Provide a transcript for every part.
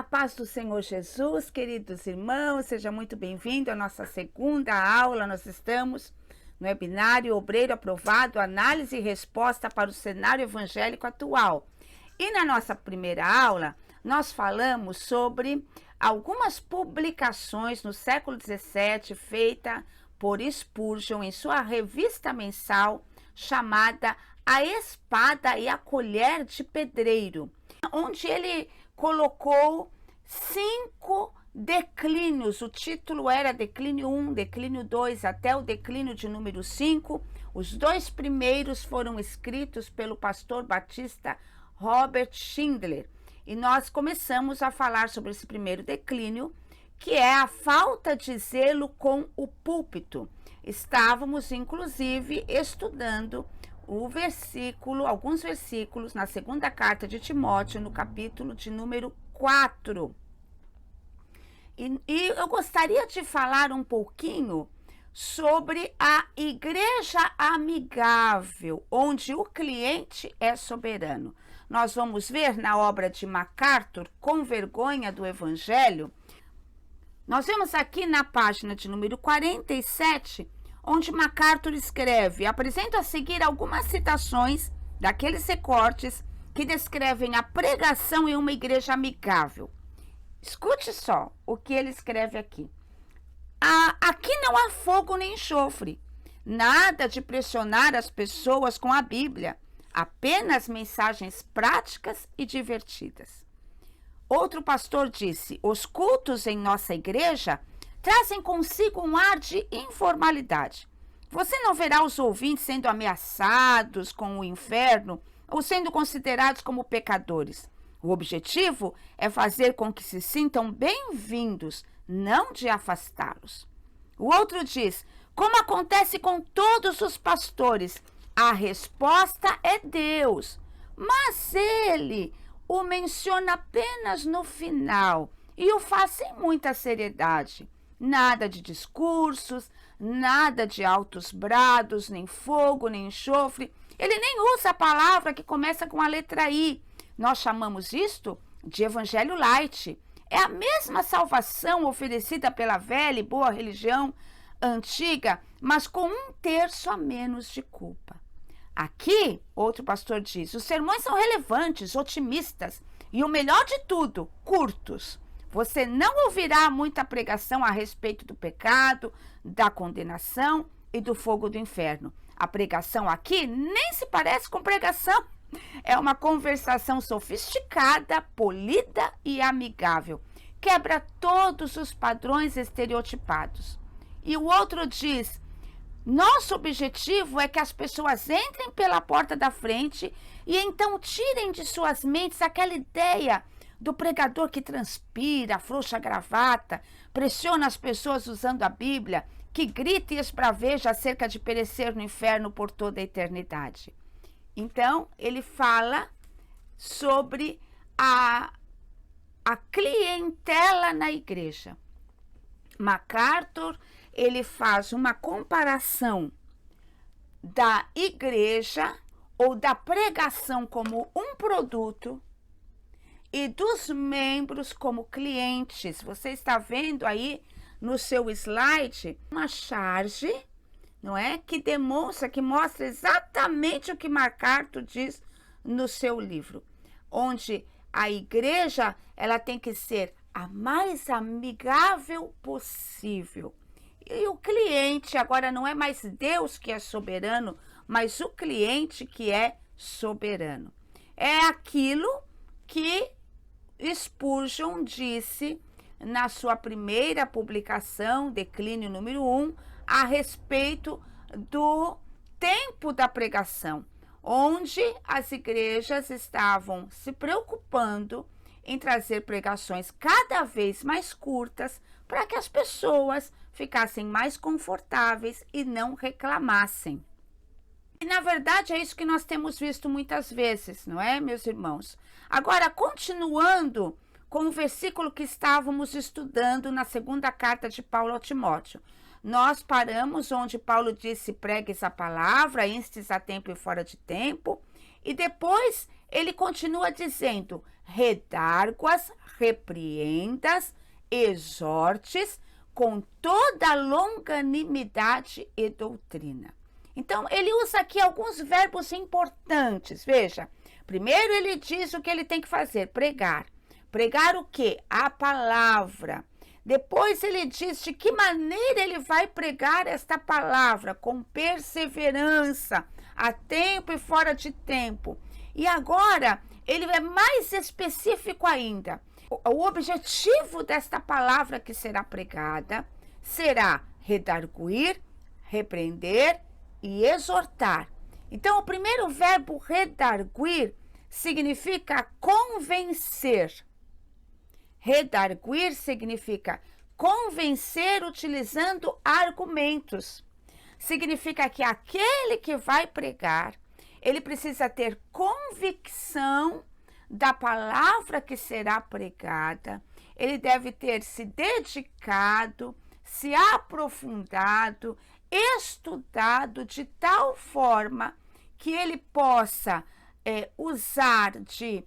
A paz do Senhor Jesus, queridos irmãos, seja muito bem-vindo à nossa segunda aula. Nós estamos no webinário Obreiro Aprovado, análise e resposta para o cenário evangélico atual. E na nossa primeira aula, nós falamos sobre algumas publicações no século XVII, feita por Spurgeon em sua revista mensal chamada A Espada e a Colher de Pedreiro, onde ele colocou 5 declínios. O título era declínio 1, declínio 2, até o declínio de número 5. Os 2 primeiros foram escritos pelo pastor batista Robert Schindler. E nós começamos a falar sobre esse primeiro declínio, que é a falta de zelo com o púlpito. Estávamos, inclusive, estudando alguns versículos na segunda carta de Timóteo, no capítulo de número 4. E eu gostaria de falar um pouquinho sobre a igreja amigável, onde o cliente é soberano. Nós vamos ver na obra de MacArthur, Com Vergonha do Evangelho. Nós vemos aqui na página de número 47, onde MacArthur escreve: apresento a seguir algumas citações daqueles recortes que descrevem a pregação em uma igreja amigável. Escute só o que ele escreve aqui. Aqui não há fogo nem enxofre, nada de pressionar as pessoas com a Bíblia, apenas mensagens práticas e divertidas. Outro pastor disse: os cultos em nossa igreja trazem consigo um ar de informalidade. Você não verá os ouvintes sendo ameaçados com o inferno ou sendo considerados como pecadores. O objetivo é fazer com que se sintam bem-vindos, não de afastá-los. O outro diz: como acontece com todos os pastores, a resposta é Deus, mas ele o menciona apenas no final e o faz sem muita seriedade. Nada de discursos, nada de altos brados, nem fogo, nem enxofre. Ele nem usa a palavra que começa com a letra I. Nós chamamos isto de evangelho light. É a mesma salvação oferecida pela velha e boa religião antiga, mas com 1/3 a menos de culpa. Aqui, outro pastor diz, os sermões são relevantes, otimistas e, o melhor de tudo, curtos. Você não ouvirá muita pregação a respeito do pecado, da condenação e do fogo do inferno. A pregação aqui nem se parece com pregação. É uma conversação sofisticada, polida e amigável. Quebra todos os padrões estereotipados. E o outro diz: nosso objetivo é que as pessoas entrem pela porta da frente e então tirem de suas mentes aquela ideia do pregador que transpira, afrouxa a gravata, pressiona as pessoas usando a Bíblia, que grita e esbraveja acerca de perecer no inferno por toda a eternidade. Então, ele fala sobre a clientela na igreja. MacArthur, ele faz uma comparação da igreja ou da pregação como um produto e dos membros como clientes. Você está vendo aí no seu slide uma charge, não é? Que demonstra, que mostra exatamente o que MacArthur diz no seu livro, onde a igreja, ela tem que ser a mais amigável possível. E o cliente, agora não é mais Deus que é soberano, mas o cliente que é soberano. É aquilo que Spurgeon disse na sua primeira publicação, declínio número 1, a respeito do tempo da pregação, onde as igrejas estavam se preocupando em trazer pregações cada vez mais curtas para que as pessoas ficassem mais confortáveis e não reclamassem. E, na verdade, é isso que nós temos visto muitas vezes, não é, meus irmãos? Agora, continuando com o versículo que estávamos estudando na segunda carta de Paulo a Timóteo. Nós paramos onde Paulo disse: pregues a palavra, instes a tempo e fora de tempo. E depois ele continua dizendo: redarguas, repreendas, exortes com toda longanimidade e doutrina. Então, ele usa aqui alguns verbos importantes. Veja, primeiro ele diz o que ele tem que fazer: pregar. Pregar o quê? A palavra. Depois ele diz de que maneira ele vai pregar esta palavra, com perseverança, a tempo e fora de tempo. E agora, ele é mais específico ainda. O objetivo desta palavra que será pregada será redarguir, repreender e exortar. Então, o primeiro verbo redarguir significa convencer. Redarguir significa convencer utilizando argumentos. Significa que aquele que vai pregar, ele precisa ter convicção da palavra que será pregada. Ele deve ter se dedicado, se aprofundado, estudado de tal forma que ele possa usar de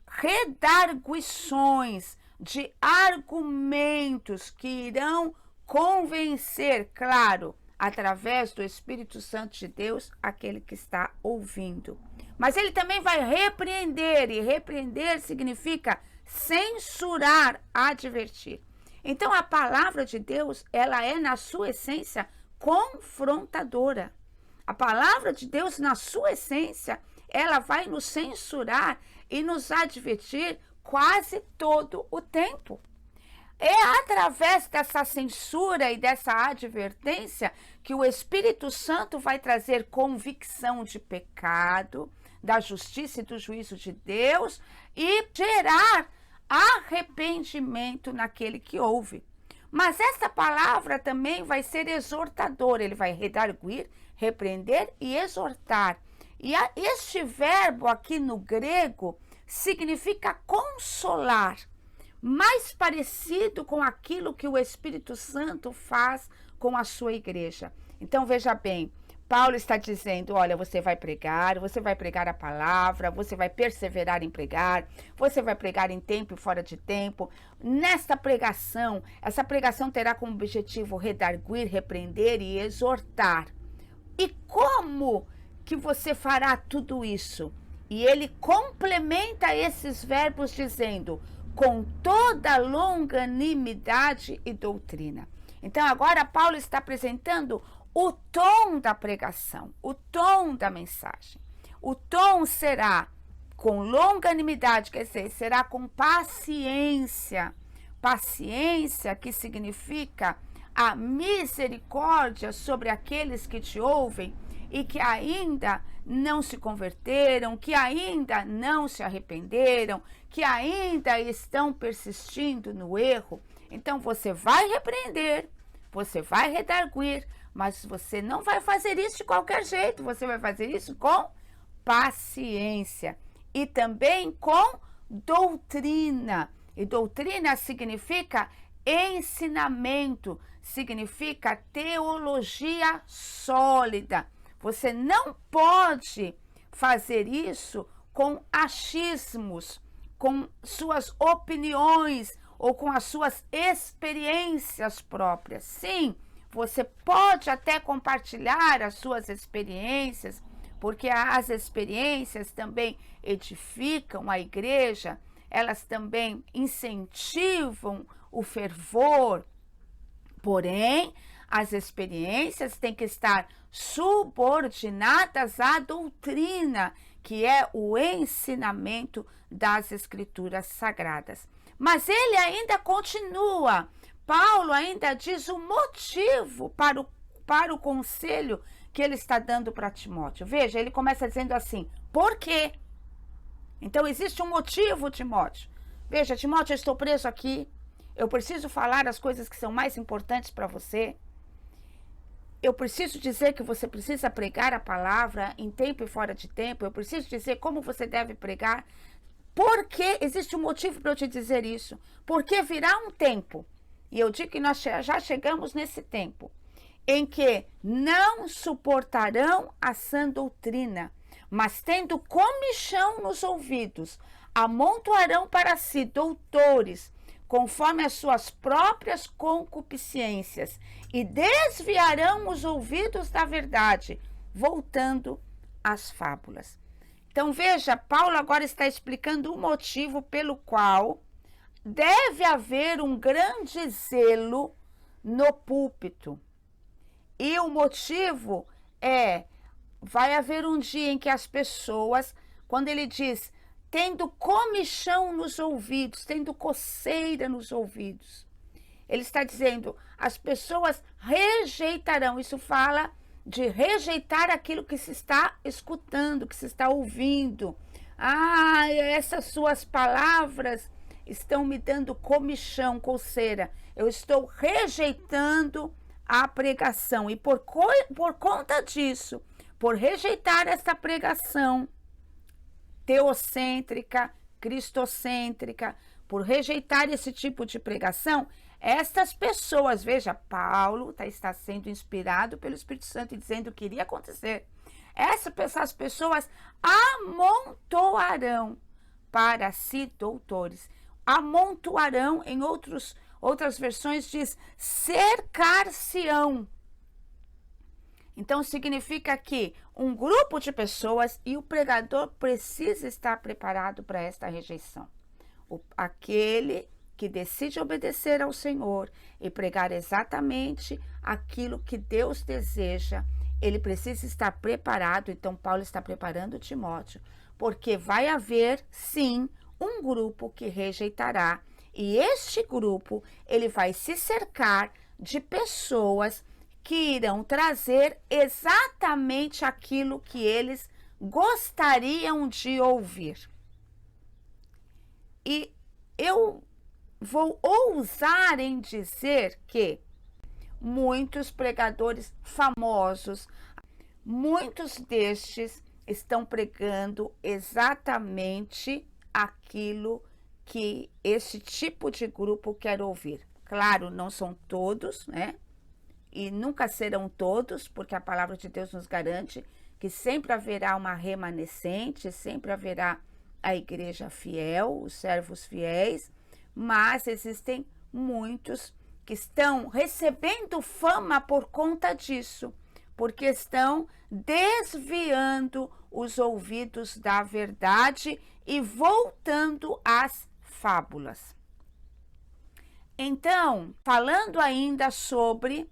redarguições, de argumentos que irão convencer, claro, através do Espírito Santo de Deus, aquele que está ouvindo. Mas ele também vai repreender, e repreender significa censurar, advertir. Então, a palavra de Deus, ela é, na sua essência, confrontadora. A palavra de Deus, na sua essência, ela vai nos censurar e nos advertir quase todo o tempo. É através dessa censura e dessa advertência que o Espírito Santo vai trazer convicção de pecado, da justiça e do juízo de Deus e gerar arrependimento naquele que ouve. Mas essa palavra também vai ser exortadora, ele vai redarguir, repreender e exortar. E este verbo aqui no grego significa consolar, mais parecido com aquilo que o Espírito Santo faz com a sua igreja. Então, veja bem, Paulo está dizendo, olha, você vai pregar a palavra, você vai perseverar em pregar, você vai pregar em tempo e fora de tempo. Nesta pregação, essa pregação terá como objetivo redarguir, repreender e exortar. E como que você fará tudo isso? E ele complementa esses verbos dizendo, com toda longanimidade e doutrina. Então, agora Paulo está apresentando o tom da pregação, o tom da mensagem. O tom será com longanimidade, quer dizer, será com paciência. Paciência, que significa a misericórdia sobre aqueles que te ouvem e que ainda não se converteram, que ainda não se arrependeram, que ainda estão persistindo no erro. Então, você vai repreender, você vai redarguir, mas você não vai fazer isso de qualquer jeito, você vai fazer isso com paciência e também com doutrina. E doutrina significa ensinamento, significa teologia sólida. Você não pode fazer isso com achismos, com suas opiniões ou com as suas experiências próprias. Sim, você pode até compartilhar as suas experiências, porque as experiências também edificam a igreja, elas também incentivam o fervor. Porém, as experiências têm que estar subordinadas à doutrina, que é o ensinamento das Escrituras Sagradas. Mas ele ainda continua. Paulo ainda diz o motivo para o conselho que ele está dando para Timóteo. Veja, ele começa dizendo assim, por quê? Então, existe um motivo, Timóteo. Veja, Timóteo, eu estou preso aqui. Eu preciso falar as coisas que são mais importantes para você. Eu preciso dizer que você precisa pregar a palavra em tempo e fora de tempo. Eu preciso dizer como você deve pregar. Porque existe um motivo para eu te dizer isso. Porque virá um tempo, e eu digo que nós já chegamos nesse tempo, em que não suportarão a sã doutrina, mas tendo comichão nos ouvidos, amontoarão para si doutores, conforme as suas próprias concupiscências, e desviarão os ouvidos da verdade, voltando às fábulas. Então veja, Paulo agora está explicando o motivo pelo qual deve haver um grande zelo no púlpito. E o motivo vai haver um dia em que as pessoas, quando ele diz, tendo comichão nos ouvidos, tendo coceira nos ouvidos, ele está dizendo, as pessoas rejeitarão, isso fala de rejeitar aquilo que se está escutando, que se está ouvindo. Essas suas palavras estão me dando comichão, coceira. Eu estou rejeitando a pregação. E por conta disso, por rejeitar essa pregação teocêntrica, cristocêntrica, por rejeitar esse tipo de pregação, estas pessoas, veja, Paulo está sendo inspirado pelo Espírito Santo e dizendo o que iria acontecer. Essas pessoas amontoarão para si doutores. Amontoarão, em outras versões diz, cercar-se-ão. Então significa que um grupo de pessoas, e o pregador precisa estar preparado para esta rejeição. Aquele que decide obedecer ao Senhor e pregar exatamente aquilo que Deus deseja, ele precisa estar preparado. Então Paulo está preparando Timóteo, porque vai haver sim um grupo que rejeitará, e este grupo ele vai se cercar de pessoas que irão trazer exatamente aquilo que eles gostariam de ouvir. E eu vou ousar em dizer que muitos pregadores famosos, muitos destes estão pregando exatamente aquilo que esse tipo de grupo quer ouvir. Claro, não são todos, né? E nunca serão todos, porque a palavra de Deus nos garante que sempre haverá uma remanescente, sempre haverá a igreja fiel, os servos fiéis, mas existem muitos que estão recebendo fama por conta disso, porque estão desviando os ouvidos da verdade e voltando às fábulas. Então, falando ainda sobre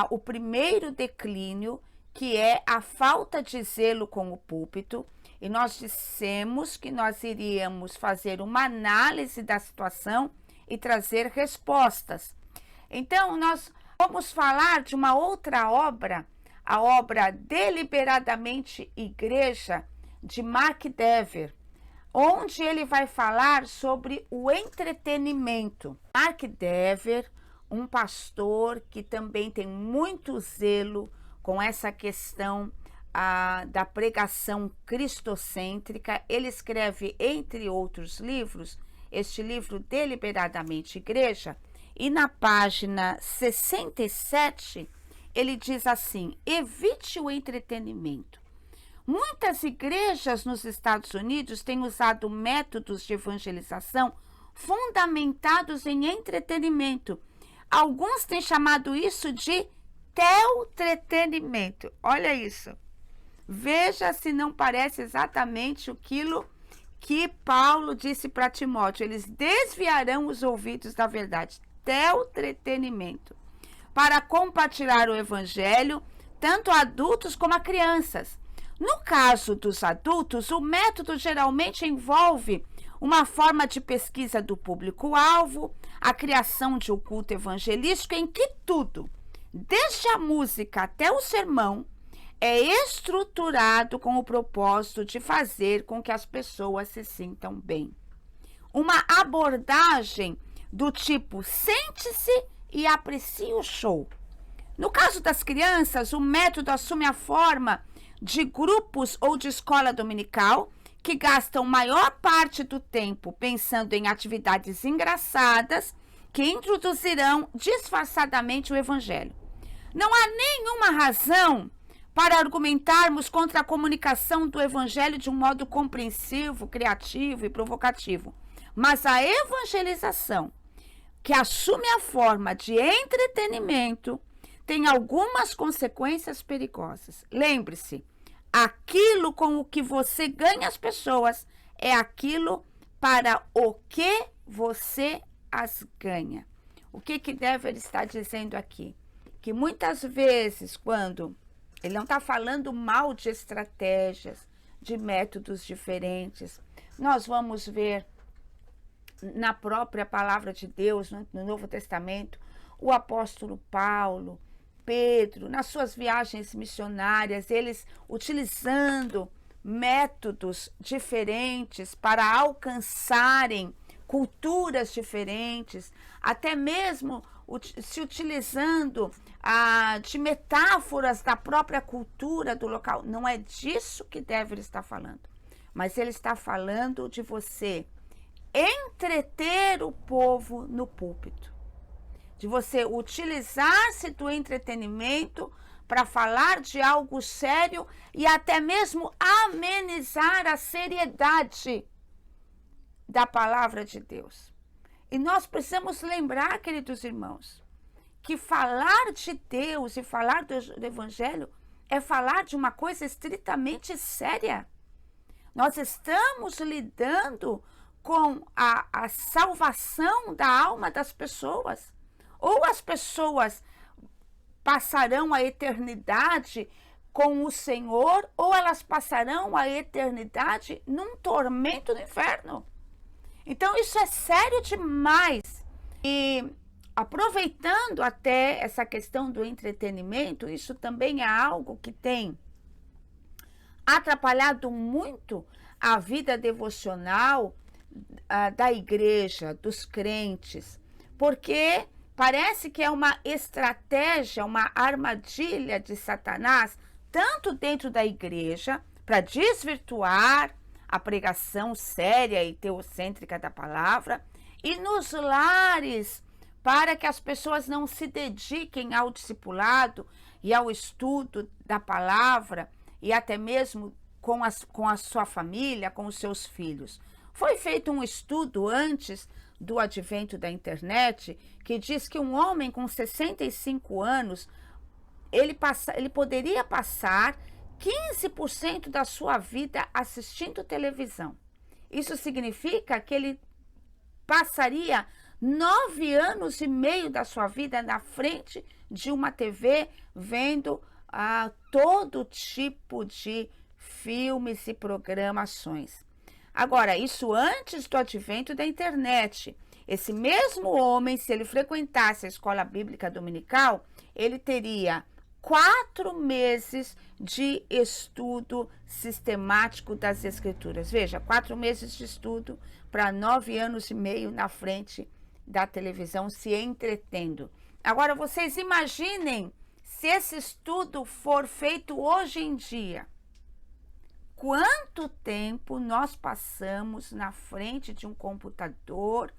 o primeiro declínio, que é a falta de zelo com o púlpito, e nós dissemos que nós iríamos fazer uma análise da situação e trazer respostas. Então, nós vamos falar de uma outra obra, a obra Deliberadamente Igreja, de Mark Dever, onde ele vai falar sobre o entretenimento. Mark Dever, um pastor que também tem muito zelo com essa questão da pregação cristocêntrica, ele escreve, entre outros livros, este livro Deliberadamente Igreja, e na página 67, ele diz assim: evite o entretenimento. Muitas igrejas nos Estados Unidos têm usado métodos de evangelização fundamentados em entretenimento. Alguns têm chamado isso de teotretenimento. Olha isso. Veja se não parece exatamente aquilo que Paulo disse para Timóteo. Eles desviarão os ouvidos da verdade. Teotretenimento. Para compartilhar o evangelho, tanto a adultos como a crianças. No caso dos adultos, o método geralmente envolve uma forma de pesquisa do público-alvo, a criação de um culto evangelístico em que tudo, desde a música até o sermão, é estruturado com o propósito de fazer com que as pessoas se sintam bem. Uma abordagem do tipo sente-se e aprecie o show. No caso das crianças, o método assume a forma de grupos ou de escola dominical que gastam maior parte do tempo pensando em atividades engraçadas que introduzirão disfarçadamente o evangelho. Não há nenhuma razão para argumentarmos contra a comunicação do evangelho de um modo compreensivo, criativo e provocativo. Mas a evangelização, que assume a forma de entretenimento, tem algumas consequências perigosas. Lembre-se, aquilo com o que você ganha as pessoas é aquilo para o que você as ganha. O que Dever está dizendo aqui? Que muitas vezes, quando ele não está falando mal de estratégias, de métodos diferentes, nós vamos ver na própria palavra de Deus, no Novo Testamento, o apóstolo Paulo, Pedro, nas suas viagens missionárias, eles utilizando métodos diferentes para alcançarem culturas diferentes, até mesmo se utilizando de metáforas da própria cultura do local. Não é disso que Dever está falando, mas ele está falando de você entreter o povo no púlpito, de você utilizar-se do entretenimento para falar de algo sério e até mesmo amenizar a seriedade da palavra de Deus. E nós precisamos lembrar, queridos irmãos, que falar de Deus e falar do Evangelho é falar de uma coisa estritamente séria. Nós estamos lidando com a salvação da alma das pessoas. Ou as pessoas passarão a eternidade com o Senhor, ou elas passarão a eternidade num tormento do inferno. Então, isso é sério demais. E aproveitando até essa questão do entretenimento, isso também é algo que tem atrapalhado muito a vida devocional da igreja, dos crentes, porque parece que é uma estratégia, uma armadilha de Satanás, tanto dentro da igreja, para desvirtuar a pregação séria e teocêntrica da palavra, e nos lares, para que as pessoas não se dediquem ao discipulado e ao estudo da palavra, e até mesmo com a sua família, com os seus filhos. Foi feito um estudo antes do advento da internet, que diz que um homem com 65 anos, ele poderia passar 15% da sua vida assistindo televisão. Isso significa que ele passaria 9 anos e meio da sua vida na frente de uma TV, vendo todo tipo de filmes e programações. Agora, isso antes do advento da internet. Esse mesmo homem, se ele frequentasse a escola bíblica dominical, ele teria 4 meses de estudo sistemático das Escrituras. Veja, 4 meses de estudo para 9 anos e meio na frente da televisão, se entretendo. Agora, vocês imaginem se esse estudo for feito hoje em dia. Quanto tempo nós passamos na frente de um computador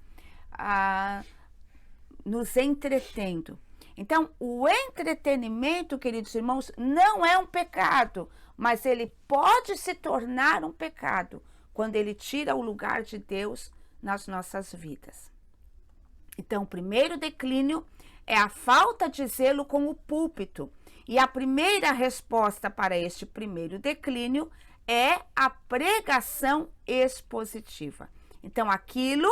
nos entretendo? Então, o entretenimento, queridos irmãos, não é um pecado, mas ele pode se tornar um pecado quando ele tira o lugar de Deus nas nossas vidas. Então, o primeiro declínio é a falta de zelo com o púlpito. E a primeira resposta para este primeiro declínio é a pregação expositiva. Então, aquilo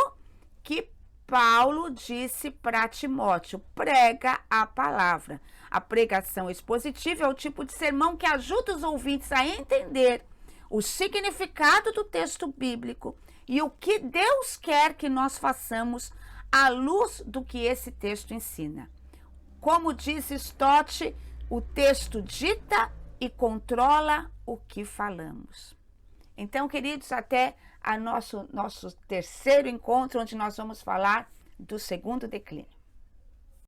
que Paulo disse para Timóteo: prega a palavra. A pregação expositiva é o tipo de sermão que ajuda os ouvintes a entender o significado do texto bíblico e o que Deus quer que nós façamos à luz do que esse texto ensina. Como diz Stott, o texto dita e controla o que falamos. Então, queridos, até nosso terceiro encontro, onde nós vamos falar do segundo declínio.